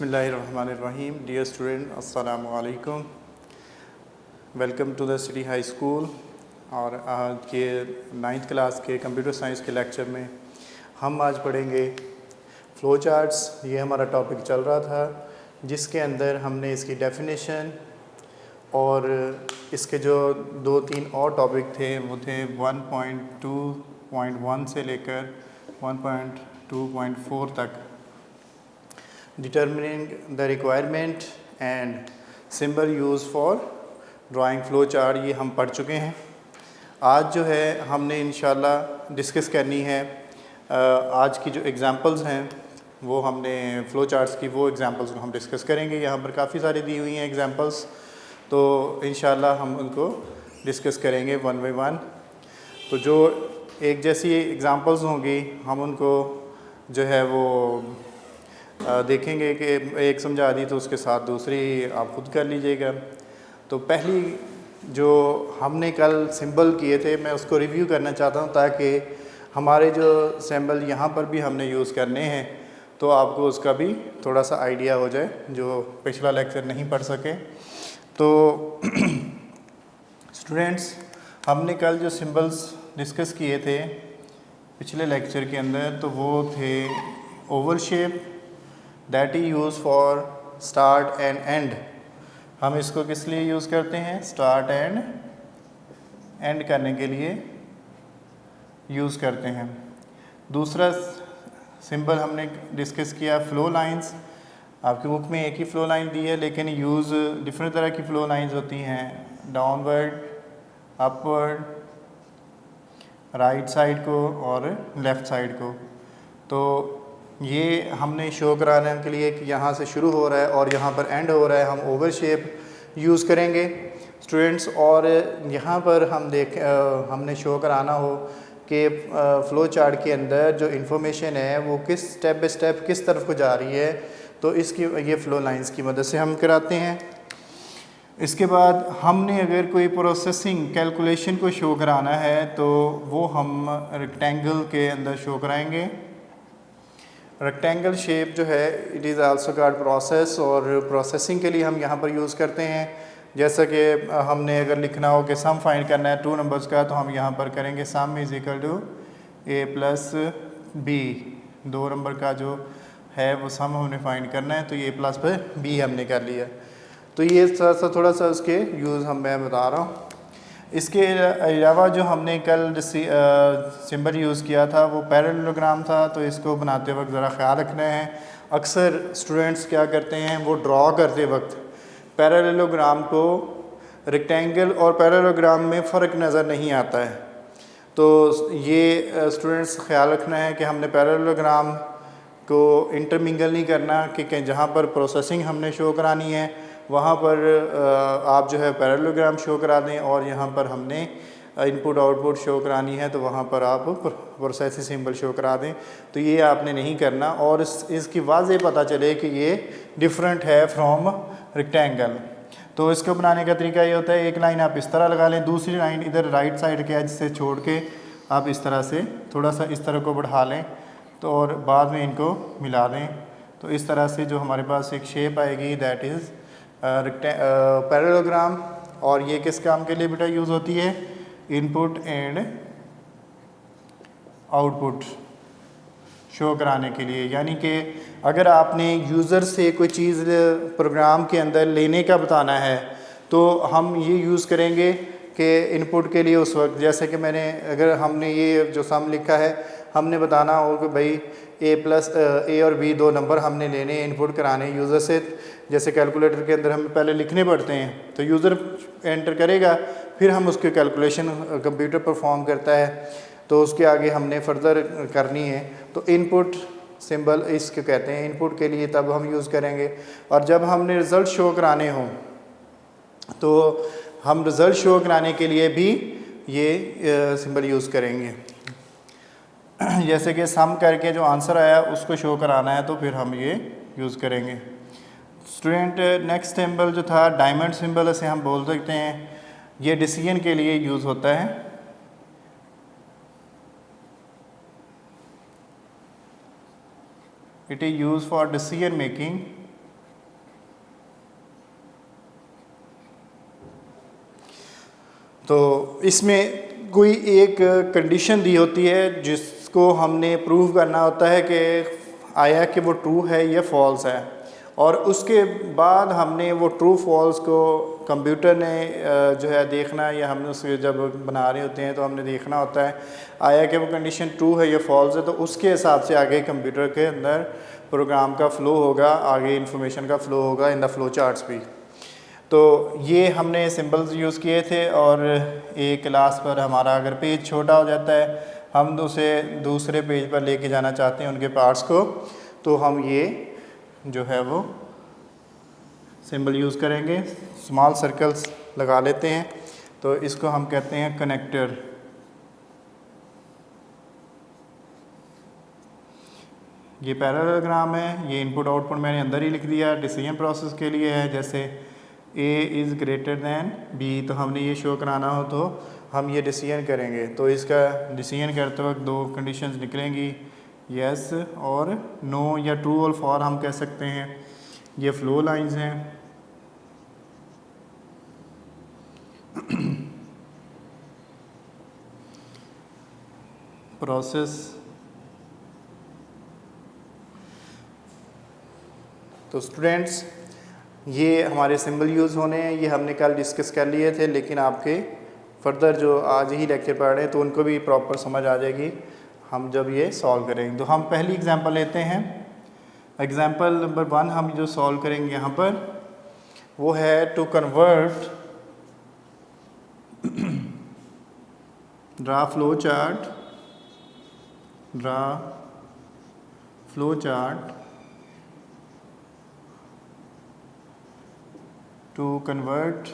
बिस्मिल्लाहिर्रहमानिर्रहीम। Dear student, अस्सलामु अलैकुम। Welcome to the city high school. और आज के 9th क्लास के कंप्यूटर साइंस के लेक्चर में हम आज पढ़ेंगे फ़्लो चार्ट्स। ये हमारा टॉपिक चल रहा था, जिसके अंदर हमने इसकी डेफिनेशन और इसके जो 2-3 और टॉपिक थे वो थे 1.2.1 से लेकर 1.2.4 तक। Determining the requirement and symbol use for drawing flow chart, ये हम पढ़ चुके हैं। आज जो है हमने इंशाल्लाह डिस्कस करनी है आज की जो एग्ज़ाम्पल्स हैं वो हमने फ़्लो चार्ट्स की वो एग्ज़ाम्पल्स को हम डिस्कस करेंगे। यहाँ पर काफ़ी सारी दी हुई हैं एग्ज़ाम्पल्स, तो इंशाल्लाह हम उनको डिस्कस करेंगे वन बाय वन। तो जो एक जैसी एग्ज़ाम्पल्स होंगी हम उनको जो है वो देखेंगे कि एक समझा दी तो उसके साथ दूसरी आप खुद कर लीजिएगा। तो पहली जो हमने कल सिंबल किए थे मैं उसको रिव्यू करना चाहता हूँ, ताकि हमारे जो सिंबल यहाँ पर भी हमने यूज़ करने हैं तो आपको उसका भी थोड़ा सा आइडिया हो जाए जो पिछला लेक्चर नहीं पढ़ सके। तो स्टूडेंट्स, हमने कल जो सिंबल्स डिस्कस किए थे पिछले लेक्चर के अंदर, तो वो थे Oval shape that E use for start and and. हम इसको किस लिए यूज़ करते हैं? स्टार्ट एंड एंड करने के लिए यूज़ करते हैं। दूसरा सिंबल हमने डिस्कस किया फ़्लो लाइंस। आपकी बुक में एक ही फ़्लो लाइन दी है, लेकिन यूज़ डिफरेंट तरह की फ़्लो लाइंस होती हैं, डाउनवर्ड, अपवर्ड, राइट साइड को और लेफ़्ट साइड को। तो ये हमने शो कराने के लिए कि यहाँ से शुरू हो रहा है और यहाँ पर एंड हो रहा है, हम ओवल शेप यूज़ करेंगे स्टूडेंट्स। और यहाँ पर हमने शो कराना हो कि फ़्लो चार्ट के अंदर जो इन्फॉर्मेशन है वो किस स्टेप बाय स्टेप किस तरफ को जा रही है, तो इसकी ये फ़्लो लाइंस की मदद से हम कराते हैं। इसके बाद हमने अगर कोई प्रोसेसिंग कैलकुलेशन को शो कराना है तो वो हम रेक्टेंगल के अंदर शो कराएंगे। रेक्टेंगल शेप जो है it is also called process, और प्रोसेसिंग के लिए हम यहाँ पर यूज़ करते हैं। जैसा कि हमने अगर लिखना हो कि सम फाइंड करना है 2 नंबर्स का, तो हम यहाँ पर करेंगे sum is equal to a plus B. 2 number का जो है वो सम हमने फाइंड करना है, तो ये प्लस पर बी हमने कर लिया। तो ये थोड़ा सा उसके यूज़ मैं बता रहा हूँ। इसके अलावा जो हमने कल सिंबल यूज़ किया था वो पैरेललोग्राम था, तो इसको बनाते वक्त ज़रा ख्याल रखना है। अक्सर स्टूडेंट्स क्या करते हैं, वो ड्रॉ करते वक्त पैरेललोग्राम को रेक्टेंगल और पैरेललोग्राम में फ़र्क नज़र नहीं आता है। तो ये स्टूडेंट्स ख्याल रखना है कि हमने पैरेललोग्राम को इंटरमिंगल नहीं करना कि जहाँ पर प्रोसेसिंग हमने शो करानी है वहाँ पर आप जो है पैरेललोग्राम शो करा दें, और यहाँ पर हमने इनपुट आउटपुट शो करानी है तो वहाँ पर आप प्रोसेसिंग सिंबल शो करा दें। तो ये आपने नहीं करना, और इसकी वाज़े पता चले कि ये डिफरेंट है फ्रॉम रेक्टेंगल। तो इसको बनाने का तरीका ये होता है, एक लाइन आप इस तरह लगा लें, दूसरी लाइन इधर राइट साइड के एज से छोड़ के आप इस तरह से थोड़ा सा इस तरह को बढ़ा लें, तो और बाद में इनको मिला दें। तो इस तरह से जो हमारे पास एक शेप आएगी दैट इज़ पैरेललोग्राम। और ये किस काम के लिए बेटा यूज़ होती है? इनपुट एंड आउटपुट शो कराने के लिए। यानी कि अगर आपने यूज़र से कोई चीज़ प्रोग्राम के अंदर लेने का बताना है तो हम ये यूज़ करेंगे कि इनपुट के लिए उस वक्त, जैसे कि अगर हमने ये जो सम लिखा है हमने बताना हो कि भाई ए और बी 2 नंबर हमने लेने इनपुट कराने यूज़र से। जैसे कैलकुलेटर के अंदर हमें पहले लिखने पड़ते हैं, तो यूज़र एंटर करेगा, फिर हम उसकी कैलकुलेशन कंप्यूटर परफॉर्म करता है, तो उसके आगे हमने फर्दर करनी है। तो इनपुट सिंबल इसको कहते हैं, इनपुट के लिए तब हम यूज़ करेंगे। और जब हमने रिज़ल्ट शो कराने हों तो हम रिज़ल्ट शो कराने के लिए भी ये सिंबल यूज़ करेंगे। जैसे कि सम करके जो आंसर आया उसको शो कराना है तो फिर हम ये यूज़ करेंगे। स्टूडेंट, नेक्स्ट सिंबल जो था डायमंड सिंबल, इसे हम बोल सकते हैं, ये डिसीजन के लिए यूज़ होता है। It is use for decision making तो इसमें कोई एक कंडीशन दी होती है जिसको हमने प्रूव करना होता है कि आया कि वो ट्रू है या फॉल्स है, और उसके बाद हमने वो ट्रू फॉल्स को कंप्यूटर ने जो है देखना, या हमने उसे जब बना रहे होते हैं तो हमने देखना होता है आया कि वो कंडीशन ट्रू है या फॉल्स है, तो उसके हिसाब से आगे कंप्यूटर के अंदर प्रोग्राम का फ़्लो होगा, आगे इंफॉर्मेशन का फ़्लो होगा इन द फ्लो चार्ट्स भी। तो ये हमने सिंबल्स यूज़ किए थे, और एक क्लास पर हमारा अगर पेज छोटा हो जाता है, हम उसे दूसरे पेज पर लेके जाना चाहते हैं उनके पार्ट्स को, तो हम ये जो है वो सिंबल यूज़ करेंगे, स्मॉल सर्कल्स लगा लेते हैं। तो इसको हम कहते हैं कनेक्टर। ये पैरेललोग्राम है, ये इनपुट आउटपुट मैंने अंदर ही लिख दिया, डिसीजन प्रोसेस के लिए है। जैसे A is greater than B, तो हमने ये शो कराना हो तो हम ये डिसीजन करेंगे, तो इसका डिसीजन करते वक्त दो कंडीशंस निकलेंगी, यस और नो, या ट्रू और फॉर हम कह सकते हैं। ये फ्लो लाइंस हैं। प्रोसेस, तो स्टूडेंट्स ये हमारे सिंबल यूज़ होने हैं, ये हमने कल डिस्कस कर लिए थे, लेकिन आपके फर्दर जो आज ही लेक्चर पढ़ रहे हैं तो उनको भी प्रॉपर समझ आ जाएगी हम जब ये सॉल्व करेंगे। तो हम पहली एग्जांपल लेते हैं। एग्जांपल नंबर 1 हम जो सॉल्व करेंगे यहाँ पर वो है to convert draw flow chart to convert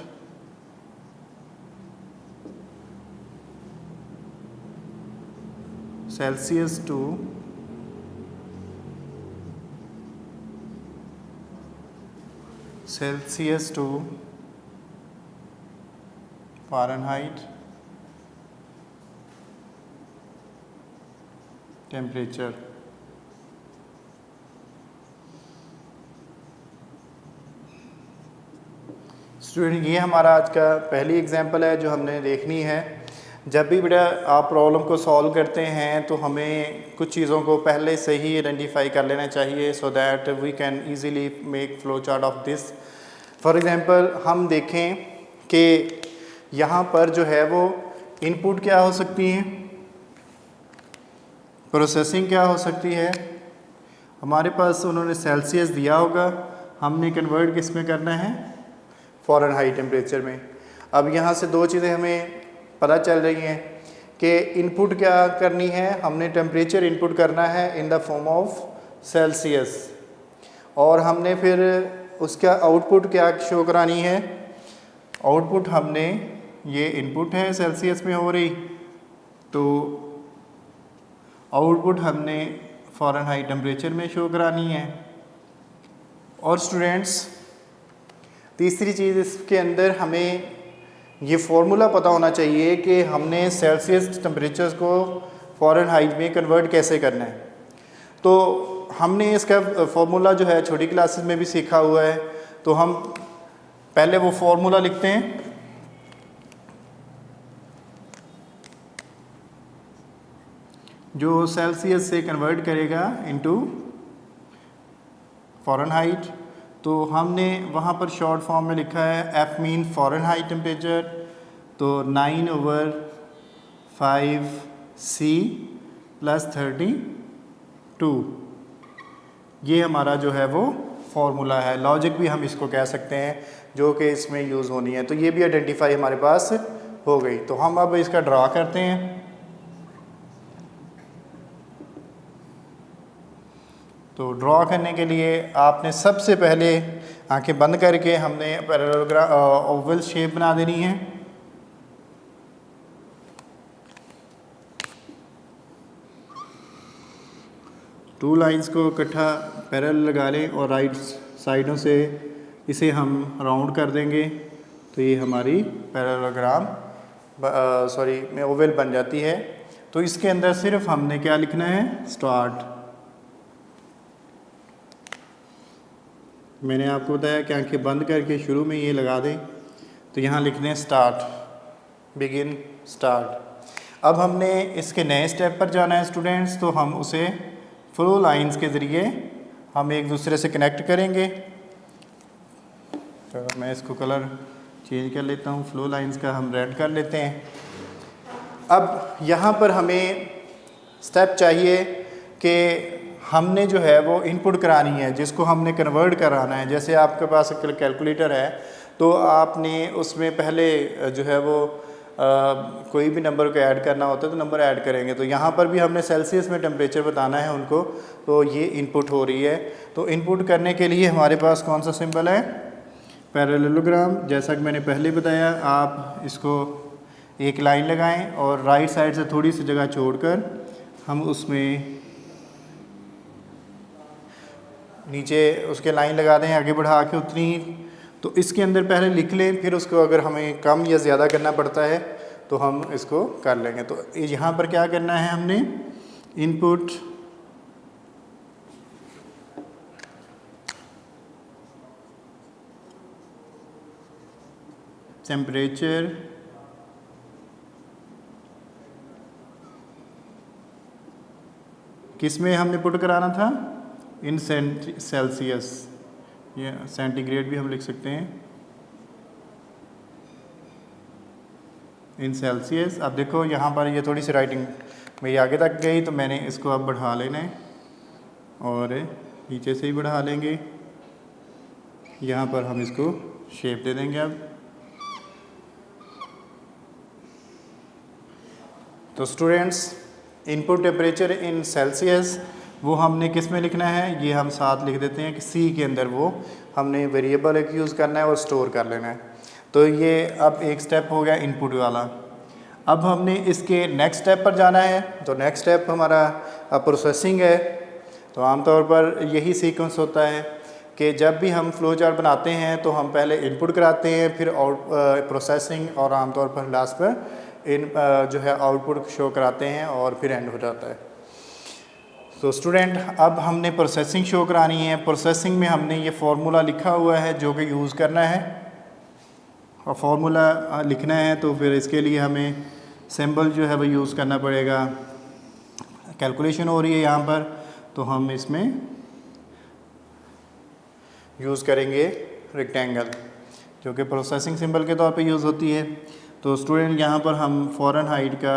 Celsius to Fahrenheit temperature। Student ये हमारा आज का पहली एग्जांपल है जो हमने देखनी है। जब भी बेटा आप प्रॉब्लम को सॉल्व करते हैं तो हमें कुछ चीज़ों को पहले से ही आइडेंटिफाई कर लेना चाहिए, so that we can easily make flow chart of this. For example हम देखें कि यहाँ पर जो है वो इनपुट क्या हो सकती है, प्रोसेसिंग क्या हो सकती है। हमारे पास उन्होंने सेल्सियस दिया होगा, हमने कन्वर्ट किस में करना है, फ़ारेनहाइट टेम्परेचर में। अब यहाँ से दो चीज़ें हमें पता चल रही हैं कि इनपुट क्या करनी है, हमने टेम्परेचर इनपुट करना है in the form of Celsius, और हमने फिर उसका आउटपुट क्या शो करानी है। आउटपुट हमने ये इनपुट है सेल्सियस में हो रही, तो आउटपुट हमने फ़ारेनहाइट टेम्परेचर में शो करानी है। और स्टूडेंट्स तीसरी चीज़ इसके अंदर हमें ये फार्मूला पता होना चाहिए कि हमने सेल्सियस टेम्परेचर को फ़ारेनहाइट में कन्वर्ट कैसे करना है। तो हमने इसका फार्मूला जो है छोटी क्लासेस में भी सीखा हुआ है, तो हम पहले वो फार्मूला लिखते हैं। जो सेल्सियस से कन्वर्ट करेगा इनटू फ़ारेनहाइट, तो हमने वहाँ पर शॉर्ट फॉर्म में लिखा है एफ मीन फ़ारेनहाइट टेम्परेचर, तो 9/5C + 32, ये हमारा जो है वो फार्मूला है। लॉजिक भी हम इसको कह सकते हैं जो कि इसमें यूज़ होनी है। तो ये भी आइडेंटिफाई हमारे पास हो गई। तो हम अब इसका ड्रा करते हैं। तो ड्रॉ करने के लिए आपने सबसे पहले आंखें बंद करके हमने पैरेललोग्राम ओवल शेप बना देनी है। टू लाइंस को इकट्ठा पैरेलल लगा लें और राइट साइडों से इसे हम राउंड कर देंगे, तो ये हमारी पैरेललोग्राम में ओवल बन जाती है। तो इसके अंदर सिर्फ हमने क्या लिखना है, स्टार्ट। मैंने आपको बताया कि आंखें बंद करके शुरू में ये लगा दें, तो यहाँ लिखने हैं स्टार्ट। Begin start. अब हमने इसके नए स्टेप पर जाना है स्टूडेंट्स, तो हम उसे फ्लो लाइंस के ज़रिए हम एक दूसरे से कनेक्ट करेंगे। तो मैं इसको कलर चेंज कर लेता हूँ, फ्लो लाइंस का हम रेड कर लेते हैं। अब यहाँ पर हमें स्टेप चाहिए कि हमने जो है वो इनपुट करानी है, जिसको हमने कन्वर्ट कराना है। जैसे आपके पास कैलकुलेटर है तो आपने उसमें पहले जो है वो कोई भी नंबर को ऐड करना होता है तो नंबर ऐड करेंगे। तो यहाँ पर भी हमने सेल्सियस में टेम्परेचर बताना है उनको, तो ये इनपुट हो रही है। तो इनपुट करने के लिए हमारे पास कौन सा सिंबल है, पैरेललोग्राम। जैसा कि मैंने पहले बताया, आप इसको एक लाइन लगाएं और राइट साइड से थोड़ी सी जगह छोड़कर हम उसमें नीचे उसके लाइन लगा दें, आगे बढ़ा के उतनी ही। तो इसके अंदर पहले लिख लें, फिर उसको अगर हमें कम या ज़्यादा करना पड़ता है तो हम इसको कर लेंगे। तो यहाँ पर क्या करना है, हमने इनपुट टेम्परेचर किस में हमने पुट कराना था, इन सेल्सियस, ये सेंटीग्रेड भी हम लिख सकते हैं, इन सेल्सियस। अब देखो यहाँ पर ये थोड़ी सी राइटिंग मेरी आगे तक गई, तो मैंने इसको अब बढ़ा लेना है और नीचे से ही बढ़ा लेंगे। यहाँ पर हम इसको शेप दे देंगे। अब तो students, input temperature in Celsius वो हमने किस में लिखना है, ये हम साथ लिख देते हैं कि सी के अंदर वो हमने वेरिएबल एक यूज़ करना है और स्टोर कर लेना है। तो ये अब एक स्टेप हो गया इनपुट वाला। अब हमने इसके नेक्स्ट स्टेप पर जाना है। तो नेक्स्ट स्टेप हमारा प्रोसेसिंग है। तो आमतौर पर यही सीक्वेंस होता है कि जब भी हम फ्लो चार्ट बनाते हैं तो हम पहले इनपुट कराते हैं, फिर प्रोसेसिंग, और आमतौर पर लास्ट पर जो है आउटपुट शो कराते हैं और फिर एंड हो जाता है। तो स्टूडेंट, अब हमने प्रोसेसिंग शो करानी है। प्रोसेसिंग में हमने ये फार्मूला लिखा हुआ है जो कि यूज़ करना है, और फार्मूला लिखना है तो फिर इसके लिए हमें सिंबल जो है वो यूज़ करना पड़ेगा। कैलकुलेशन हो रही है यहाँ पर, तो हम इसमें यूज़ करेंगे रेक्टेंगल, जो कि प्रोसेसिंग सिंबल के तौर पे यूज़ होती है। तो स्टूडेंट, यहाँ पर हम फ़ारेनहाइट का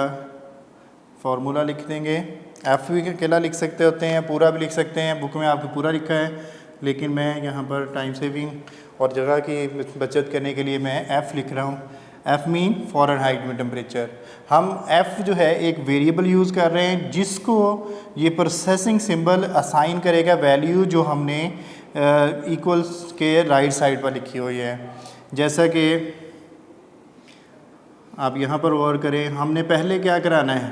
फार्मूला लिख देंगे। एफ भी अकेला लिख सकते होते हैं, पूरा भी लिख सकते हैं, बुक में आपको पूरा लिखा है, लेकिन मैं यहाँ पर टाइम सेविंग और जगह की बचत करने के लिए मैं एफ़ लिख रहा हूँ। एफ़ मीन फ़ारेनहाइट में टेम्परेचर। हम एफ़ जो है एक वेरिएबल यूज़ कर रहे हैं जिसको ये प्रोसेसिंग सिंबल असाइन करेगा वैल्यू जो हमने इक्वल्स के राइट साइड पर लिखी हुई है। जैसा कि आप यहाँ पर गौर करें, हमने पहले क्या कराना है,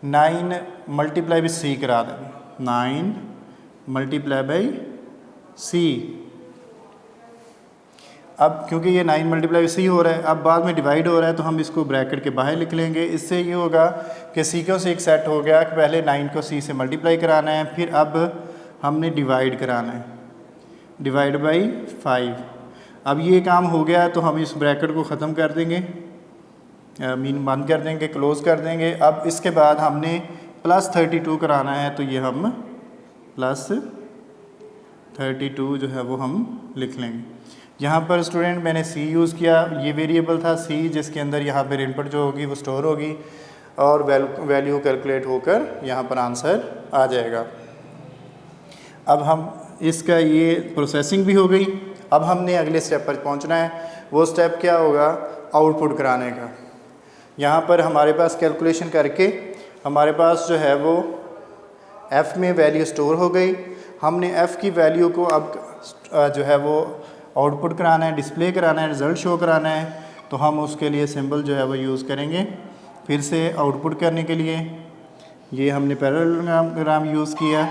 9 मल्टीप्लाई बाई सी करा दें, 9 मल्टीप्लाई बाई सी। अब क्योंकि ये 9 मल्टीप्लाई बाई सी हो रहा है, अब बाद में डिवाइड हो रहा है, तो हम इसको ब्रैकेट के बाहर लिख लेंगे। इससे ये होगा कि सीक्वेंस एक सेट हो गया कि पहले 9 को सी से मल्टीप्लाई कराना है, फिर अब हमने डिवाइड कराना है, डिवाइड बाई 5। अब ये काम हो गया तो हम इस ब्रैकेट को ख़त्म कर देंगे, मीन बंद कर देंगे, क्लोज़ कर देंगे। अब इसके बाद हमने प्लस 32 कराना है, तो ये हम प्लस 32 जो है वो हम लिख लेंगे। यहाँ पर स्टूडेंट मैंने सी यूज़ किया, ये वेरिएबल था सी, जिसके अंदर यहाँ पर इनपुट जो होगी वो स्टोर होगी और वैल्यू कैलकुलेट होकर यहाँ पर आंसर आ जाएगा। अब हम इसका ये प्रोसेसिंग भी हो गई। अब हमने अगले स्टेप पर पहुँचना है। वो स्टेप क्या होगा, आउटपुट कराने का। यहाँ पर हमारे पास कैलकुलेशन करके हमारे पास जो है वो एफ़ में वैल्यू स्टोर हो गई। हमने एफ़ की वैल्यू को अब जो है वो आउटपुट कराना है, डिस्प्ले कराना है, रिज़ल्ट शो कराना है। तो हम उसके लिए सिंबल जो है वो यूज़ करेंगे फिर से आउटपुट करने के लिए। ये हमने पैरेललोग्राम यूज़ किया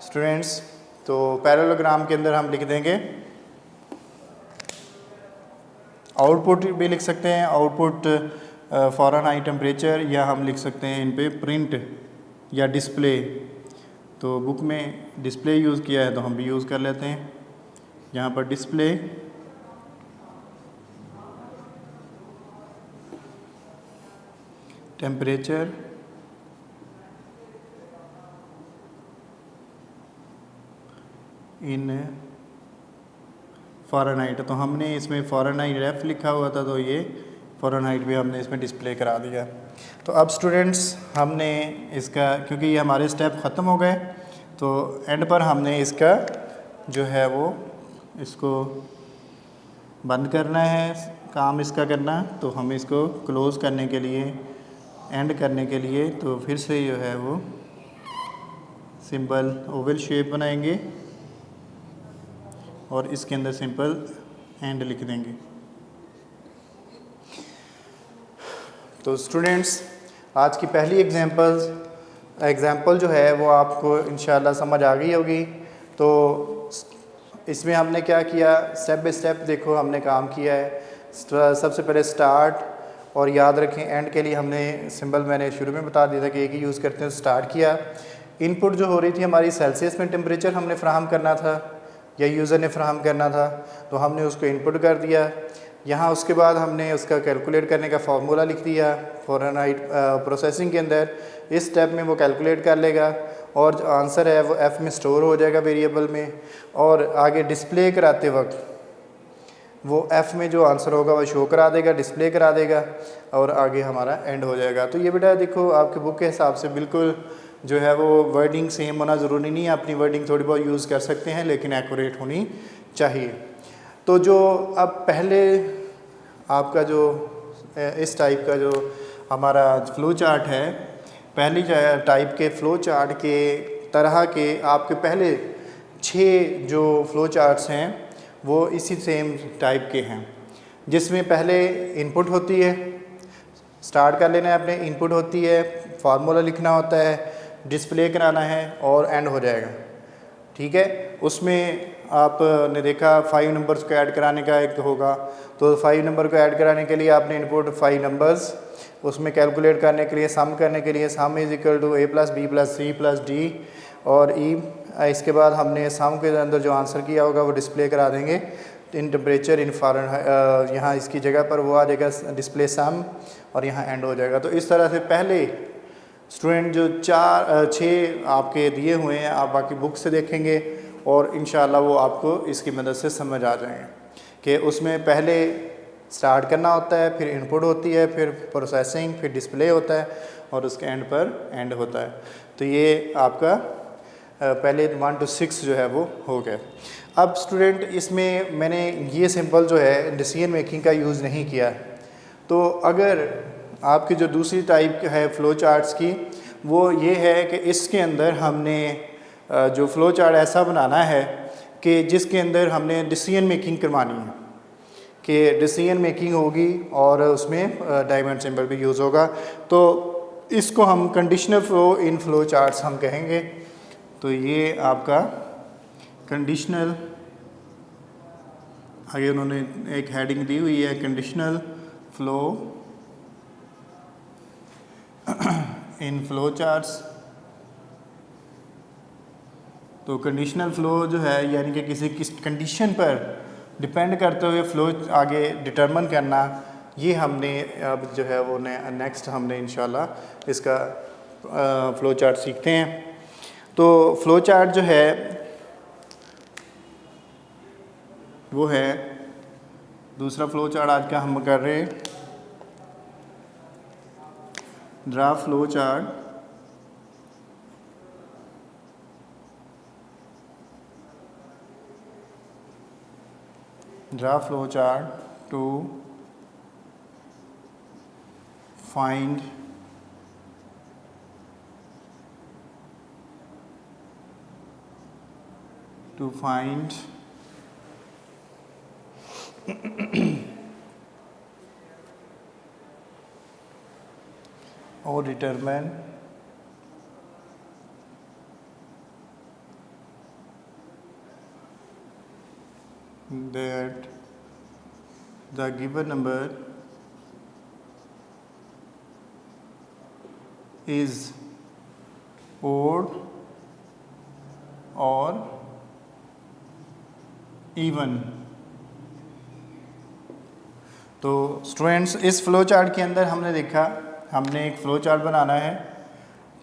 स्टूडेंट्स। तो पैरेललोग्राम के अंदर हम लिख देंगे, आउटपुट भी लिख सकते हैं, आउटपुट फ़ारेनहाइट टेम्परेचर, या हम लिख सकते हैं इन पे प्रिंट या डिस्प्ले। तो बुक में डिस्प्ले यूज़ किया है तो हम भी यूज़ कर लेते हैं। यहाँ पर डिस्प्ले, टेम्परेचर इन फ़ारेनहाइट। तो हमने इसमें फ़ारेनहाइट रेफ लिखा हुआ था, तो ये फ़ारेनहाइट भी हमने इसमें डिस्प्ले करा दिया। तो अब स्टूडेंट्स हमने इसका, क्योंकि ये हमारे स्टेप ख़त्म हो गए, तो एंड पर हमने इसका जो है वो इसको बंद करना है, काम इसका करना। तो हम इसको क्लोज़ करने के लिए, एंड करने के लिए, तो फिर से जो है वो सिंपल ओवल शेप बनाएंगे और इसके अंदर सिंपल एंड लिख देंगे। तो स्टूडेंट्स आज की पहली एग्ज़ाम्पल जो है वो आपको इंशाल्लाह समझ आ गई होगी। तो इसमें हमने क्या किया, स्टेप बाय स्टेप देखो हमने काम किया है। सबसे पहले स्टार्ट, और याद रखें एंड के लिए हमने सिंबल मैंने शुरू में बता दिया था कि एक ही यूज़ करते हैं। स्टार्ट किया, इनपुट जो हो रही थी हमारी सेल्सियस में टेम्परेचर हमने फ्राहम करना था या यूज़र ने फ्राहम करना था, तो हमने उसको इनपुट कर दिया यहाँ। उसके बाद हमने उसका कैलकुलेट करने का फार्मूला लिख दिया फ़ारेनहाइट प्रोसेसिंग के अंदर। इस स्टेप में वो कैलकुलेट कर लेगा और जो आंसर है वो एफ़ में स्टोर हो जाएगा वेरिएबल में, और आगे डिस्प्ले कराते वक्त वो एफ़ में जो आंसर होगा वो शो करा देगा, डिस्प्ले करा देगा, और आगे हमारा एंड हो जाएगा। तो ये बेटा देखो आपके बुक के हिसाब से बिल्कुल जो है वो वर्डिंग सेम होना ज़रूरी नहीं है, अपनी वर्डिंग थोड़ी बहुत यूज़ कर सकते हैं, लेकिन एक्यूरेट होनी चाहिए। तो जो अब पहले आपका जो इस टाइप का जो हमारा फ़्लो चार्ट है, पहली टाइप के फ़्लो चार्ट के तरह के आपके पहले 6 जो फ़्लो चार्ट्स हैं वो इसी सेम टाइप के हैं, जिसमें पहले इनपुट होती है, स्टार्ट कर लेना है अपने, इनपुट होती है, फार्मूला लिखना होता है, डिस्प्ले कराना है और एंड हो जाएगा। ठीक है, उसमें आपने देखा 5 नंबर्स को ऐड कराने का एक होगा, तो 5 नंबर को ऐड कराने के लिए आपने इनपुट 5 नंबर्स, उसमें कैलकुलेट करने के लिए सम करने के लिए sum is equal to a + b + c + d और e। इसके बाद हमने सम के अंदर जो आंसर किया होगा वो डिस्प्ले करा देंगे इन टेम्परेचर इन फ़ारेनहाइट, यहाँ इसकी जगह पर वो आ जाएगा डिस्प्ले सम, और यहाँ एंड हो जाएगा। तो इस तरह से पहले स्टूडेंट जो 6 आपके दिए हुए हैं आप बाकी बुक से देखेंगे और इंशाल्लाह वो आपको इसकी मदद से समझ आ जाएंगे कि उसमें पहले स्टार्ट करना होता है, फिर इनपुट होती है, फिर प्रोसेसिंग, फिर डिस्प्ले होता है और उसके एंड पर एंड होता है। तो ये आपका पहले 1 to 6 जो है वो हो गया। अब स्टूडेंट इसमें मैंने ये सिंपल जो है डिसीजन मेकिंग का यूज़ नहीं किया। तो अगर आपकी जो दूसरी टाइप है फ़्लो चार्ट्स की, वो ये है कि इसके अंदर हमने जो फ़्लो चार्ट ऐसा बनाना है कि जिसके अंदर हमने डिसीजन मेकिंग करवानी है, कि डिसीजन मेकिंग होगी और उसमें डायमंड सिंबल भी यूज़ होगा। तो इसको हम कंडीशनल फ़्लो इन फ़्लो चार्ट्स हम कहेंगे। तो ये आपका कंडीशनल, आगे उन्होंने एक हेडिंग दी हुई है कंडीशनल फ़्लो इन फ़्लो चार्ट्स। तो कंडीशनल फ़्लो जो है यानी कि किसी कंडीशन पर डिपेंड करते हुए फ़्लो आगे डिटरमिन करना, ये हमने अब जो है वो नेक्स्ट हमने इंशाल्लाह इसका फ़्लो चार्ट सीखते हैं। तो फ़्लो चार्ट जो है वो है दूसरा फ़्लो चार्ट आज का हम कर रहे हैं, draft flow chart. Draw flow chart to find or determine that the given number is odd or even। तो स्टूडेंट्स इस फ्लो चार्ट के अंदर हमने देखा हमने एक फ़्लो चार्ट बनाना है।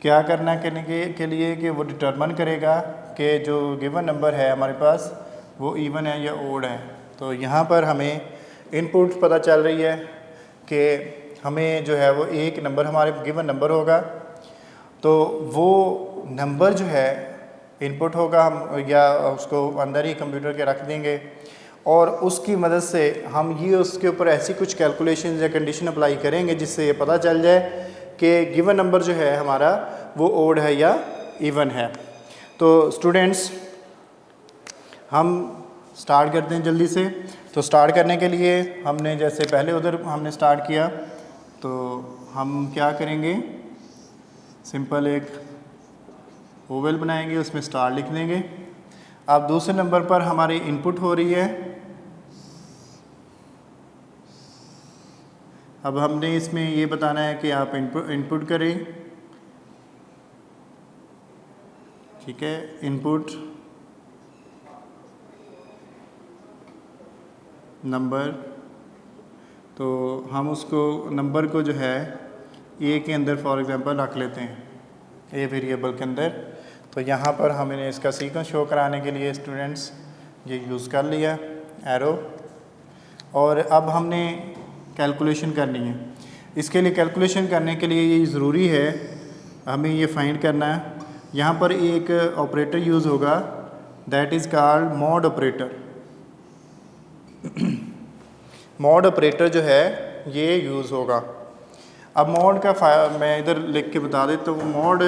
क्या करना करने के लिए कि वो डिटरमिन करेगा कि जो गिवन नंबर है हमारे पास वो इवन है या ओड है। तो यहाँ पर हमें इनपुट पता चल रही है कि हमें जो है वो एक नंबर हमारे गिवन नंबर होगा, तो वो नंबर जो है इनपुट होगा हम या उसको अंदर ही कंप्यूटर के रख देंगे और उसकी मदद से हम ये उसके ऊपर ऐसी कुछ कैलकुलेशन या कंडीशन अप्लाई करेंगे जिससे ये पता चल जाए कि गिवन नंबर जो है हमारा वो ओड है या इवन है। तो स्टूडेंट्स हम स्टार्ट करते हैं जल्दी से। तो स्टार्ट करने के लिए हमने जैसे पहले उधर हमने स्टार्ट किया, तो हम क्या करेंगे, सिंपल एक ओवल बनाएंगे, उसमें स्टार लिख देंगे। अब दूसरे नंबर पर हमारी इनपुट हो रही है। अब हमने इसमें ये बताना है कि आप इनपुट करें, ठीक है, इनपुट नंबर। तो हम उसको नंबर को जो है ए के अंदर फॉर एग्ज़ाम्पल रख लेते हैं, ए वेरिएबल के अंदर। तो यहाँ पर हमने इसका सीक्वेंस शो कराने के लिए स्टूडेंट्स ये यूज़ कर लिया एरो। और अब हमने कैलकुलेशन करनी है। इसके लिए कैलकुलेशन करने के लिए ये ज़रूरी है, हमें ये फाइंड करना है। यहाँ पर एक ऑपरेटर यूज़ होगा, that is called mod operator. Mod operator जो है ये यूज़ होगा। अब मॉड का मैं इधर लिख के बता देता हूँ। मॉड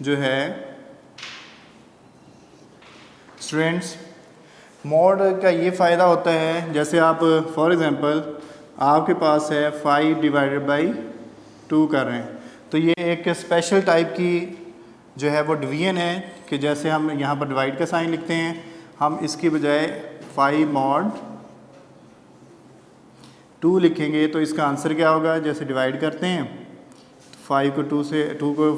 जो है स्टूडेंट्स, मॉड का ये फ़ायदा होता है, जैसे आप फॉर एग्ज़ाम्पल आपके पास है 5 डिवाइडेड बाई 2 कर रहे हैं, तो ये एक स्पेशल टाइप की जो है वो डिवीजन है कि जैसे हम यहाँ पर डिवाइड का साइन लिखते हैं, हम इसकी बजाय 5 मॉड 2 लिखेंगे। तो इसका आंसर क्या होगा, जैसे डिवाइड करते हैं 5 को 2 से 2 को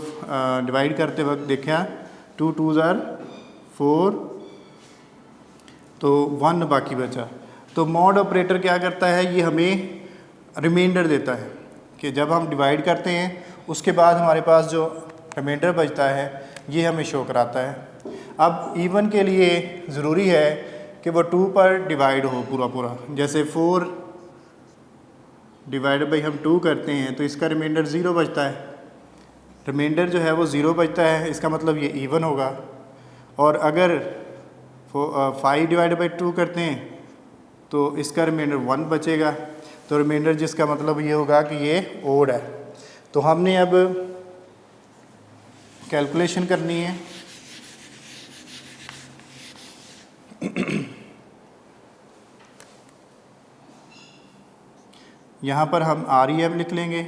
डिवाइड करते वक्त देखा 2 2 ज़ार 4, तो 1 बाकी बचा। तो मॉड ऑपरेटर क्या करता है, ये हमें रिमाइंडर देता है कि जब हम डिवाइड करते हैं उसके बाद हमारे पास जो रिमाइंडर बचता है ये हमें शो कराता है। अब इवन के लिए ज़रूरी है कि वो 2 पर डिवाइड हो पूरा पूरा। जैसे 4 डिवाइड बाई हम 2 करते हैं तो इसका रिमाइंडर 0 बचता है। रिमाइंडर जो है वो 0 बचता है, इसका मतलब ये इवन होगा। और अगर 5 डिवाइड बाई 2 करते हैं तो इसका रिमाइंडर 1 बचेगा, तो रिमाइंडर जिसका मतलब ये होगा कि ये ओड है। तो हमने अब कैलकुलेशन करनी है। यहाँ पर हम REM लिख लेंगे।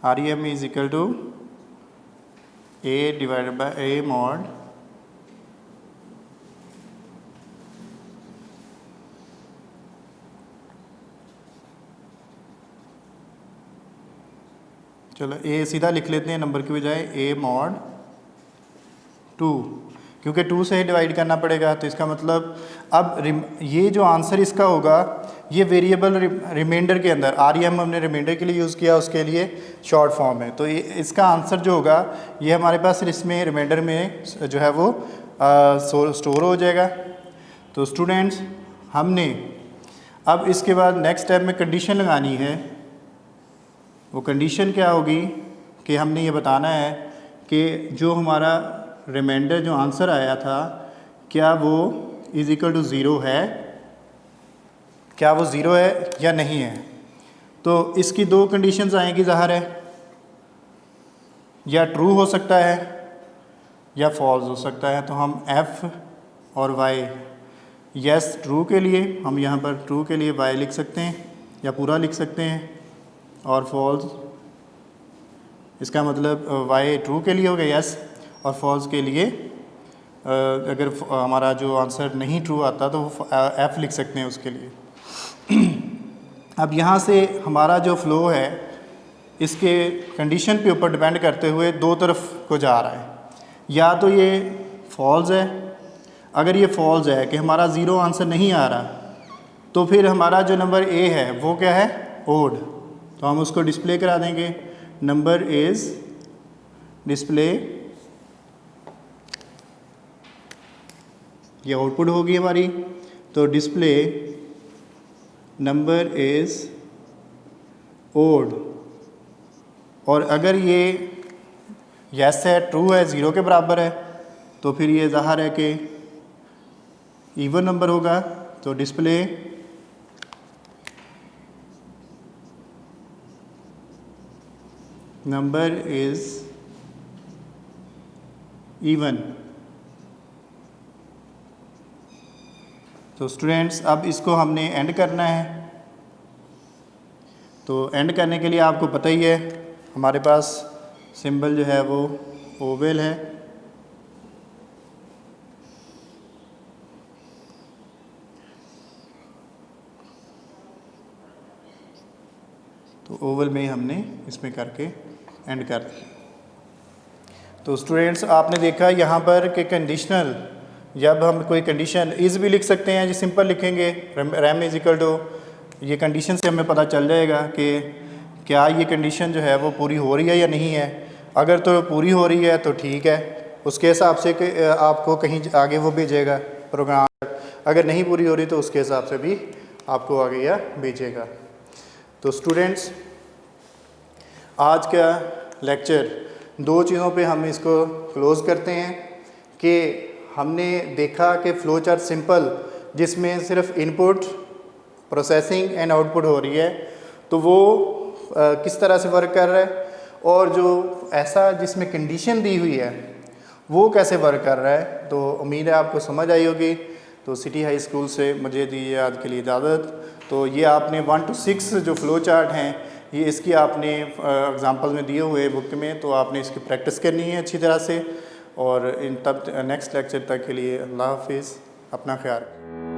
REM is equal to A divided by A mod चलो ए सीधा लिख लेते हैं नंबर की बजाय A मॉड 2, क्योंकि 2 से ही डिवाइड करना पड़ेगा। तो इसका मतलब अब ये जो आंसर इसका होगा ये वेरिएबल रिमाइंडर के अंदर, REM हमने रिमाइंडर के लिए यूज़ किया, उसके लिए शॉर्ट फॉर्म है। तो ये इसका आंसर जो होगा ये हमारे पास इसमें रिमाइंडर में जो है वो स्टोर हो जाएगा। तो स्टूडेंट्स हमने अब इसके बाद नेक्स्ट स्टेप में कंडीशन लगानी है। वो कंडीशन क्या होगी कि हमने ये बताना है कि जो हमारा रिमाइंडर जो आंसर आया था क्या वो इज इक्वल टू 0 है, क्या वो 0 है या नहीं है। तो इसकी 2 कंडीशंस आएंगी ज़ाहिर है, या ट्रू हो सकता है या फॉल्स हो सकता है। तो हम F और Y, यस ट्रू के लिए हम यहाँ पर ट्रू के लिए Y लिख सकते हैं या पूरा लिख सकते हैं, और फॉल्स इसका मतलब Y ट्रू के लिए हो गया यस, और फॉल्स के लिए अगर हमारा जो आंसर नहीं ट्रू आता तो वो F लिख सकते हैं उसके लिए। अब यहाँ से हमारा जो फ़्लो है इसके कंडीशन पे ऊपर डिपेंड करते हुए 2 तरफ को जा रहा है। या तो ये फॉल्स है, अगर ये फॉल्स है कि हमारा 0 आंसर नहीं आ रहा, तो फिर हमारा जो नंबर A है वो क्या है, ओड। तो हम उसको डिस्प्ले करा देंगे, नंबर इज़ डिस्प्ले, ये आउटपुट होगी हमारी। तो डिस्प्ले नंबर इज़ ओड, और अगर ये यस है, ट्रू है, ज़ीरो के बराबर है, तो फिर ये ज़ाहिर है कि इवन नंबर होगा। तो डिस्प्ले नंबर इज़ इवन। तो स्टूडेंट्स अब इसको हमने एंड करना है। तो एंड करने के लिए आपको पता ही है हमारे पास सिंबल जो है वो ओवल है। तो ओवल में हमने इसमें करके एंड कर दिया। तो स्टूडेंट्स आपने देखा यहाँ पर कि कंडीशनल, जब हम कोई कंडीशन इज़ भी लिख सकते हैं, जी सिंपल लिखेंगे रैम इज इक्वल टू, ये कंडीशन से हमें पता चल जाएगा कि क्या ये कंडीशन जो है वो पूरी हो रही है या नहीं है। अगर तो पूरी हो रही है तो ठीक है, उसके हिसाब से कि आपको कहीं आगे वो भेजेगा प्रोग्राम। अगर नहीं पूरी हो रही तो उसके हिसाब से भी आपको आगे या भेजेगा। तो स्टूडेंट्स आज का लेक्चर दो चीज़ों पे हम इसको क्लोज़ करते हैं कि हमने देखा कि फ़्लो चार्ट सिंपल जिसमें सिर्फ इनपुट, प्रोसेसिंग एंड आउटपुट हो रही है, तो वो किस तरह से वर्क कर रहा है, और जो ऐसा जिसमें कंडीशन दी हुई है वो कैसे वर्क कर रहा है। तो उम्मीद है आपको समझ आई होगी। तो सिटी हाई स्कूल से मुझे दीजिए आज के लिए इजाज़त। तो ये आपने 1 to 6 जो फ़्लो चार्ट हैं, ये इसकी आपने एग्ज़ाम्पल में दिए हुए बुक में, तो आपने इसकी प्रैक्टिस करनी है अच्छी तरह से। और इन तब नेक्स्ट लेक्चर तक के लिए अल्लाह हाफिज़, अपना ख्याल।